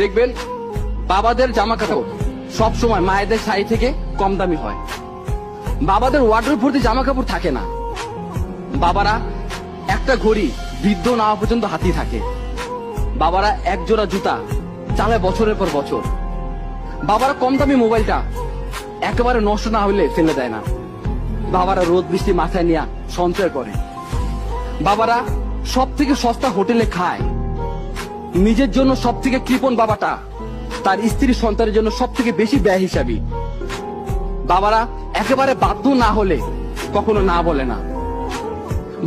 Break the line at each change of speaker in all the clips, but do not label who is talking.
দেখবেন বাবাদের জামা কাপড় সব সময় মায়েদের শাড়ি থেকে কম দামি হয়। বাবাদের ওয়ার্ডরোব ভর্তি জামা কাপড় থাকে না। বাবারা একটা ঘড়ি বৃদ্ধ না হওয়া পর্যন্ত হাতেই থাকে। বাবারা এক জোড়া জুতা চালায় বছরের পর বছর। বাবারা কম দামি মোবাইলটা একেবারে নষ্ট না হলে ফেলে দেয় না। বাবারা রোদ বৃষ্টি মাথায় নিয়ে সঞ্চয় করে। বাবারা সব থেকে সস্তা হোটেলে খায়। নিজের জন্য সব থেকে কৃপণ বাবাটা তার স্ত্রী সন্তানের জন্য সব থেকে বেশি ব্যয় হিসাবী। বাবারা একেবারে বাধ্য না হলে কখনো না বলে না।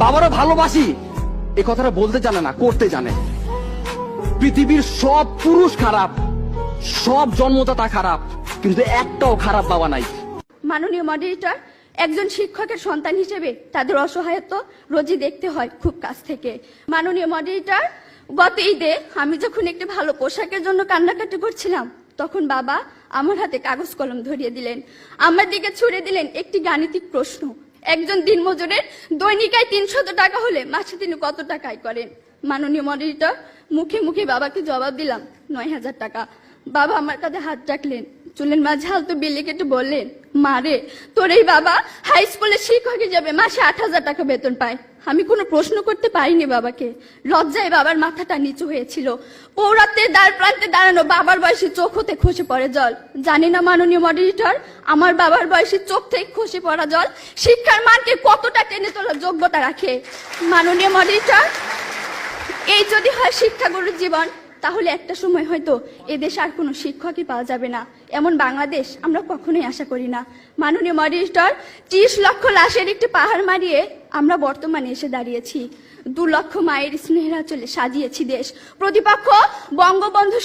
বাবারা ভালোবাসি এ কথাটা বলতে জানে না, করতে জানে। পৃথিবীর সব পুরুষ খারাপ, সব জন্মদাতা খারাপ, কিন্তু একটাও খারাপ বাবা নাই।
মাননীয় মডারেটর, একজন শিক্ষকের সন্তান হিসেবে তাদের অসহায়ত্ব রোজই দেখতে হয় খুব কাছ থেকে। মাননীয় মডারেটর, গত ঈদে আমি যখন একটি ভালো পোশাকের জন্য কান্নাকাটি করছিলাম, তখন বাবা আমার হাতে কাগজ কলম ধরিয়ে দিলেন, আমার দিকে ছুড়ে দিলেন একটি গাণিতিক প্রশ্ন। একজন দিনমজুরের দৈনিক আয় 300 টাকা হলে মাসে তিনি কত টাকা আয় করেন? মাননীয় মডারেটর, মুখে মুখে বাবাকে জবাব দিলাম 9000 টাকা। বাবা আমার কাঁধে হাত রাখলেন, চুলের মাঝে হালতো বিলি কেটে বললেন, মারে, তোর এই বাবা হাই স্কুলের শিক্ষক হিসেবে মাসে 8000 টাকা বেতন পায়। আমি কোনো প্রশ্ন করতে পারিনি বাবাকে। লজ্জায় বাবার মাথাটা নিচু হয়েছিল। পৌরাত্বের দ্বার প্রান্তে দাঁড়ানো বাবার বয়সী চোখ হতে খসে পড়ে জল। জানি না মাননীয় মডারেটর, আমার বাবার বয়সী চোখ থেকে খসে পড়া জল শিক্ষার মানকে কতটা টেনে তোলার যোগ্যতা রাখে। মাননীয় মডারেটর, এই যদি হয় শিক্ষাগুরুর জীবন, তাহলে একটা সময় হয়তো এদেশে আর কোনো শিক্ষকই পাওয়া যাবে না। এমন বাংলাদেশ আমরা কখনোই আশা করি না। মাননীয় মডারেটর, 30 লক্ষ লাশের একটি পাহাড় মারিয়ে আমরা বর্তমানে এসে দাঁড়িয়েছি। 2 লক্ষ মায়ের স্নেহের আঁচলে সাজিয়েছি দেশ। প্রতিপক্ষ বঙ্গবন্ধু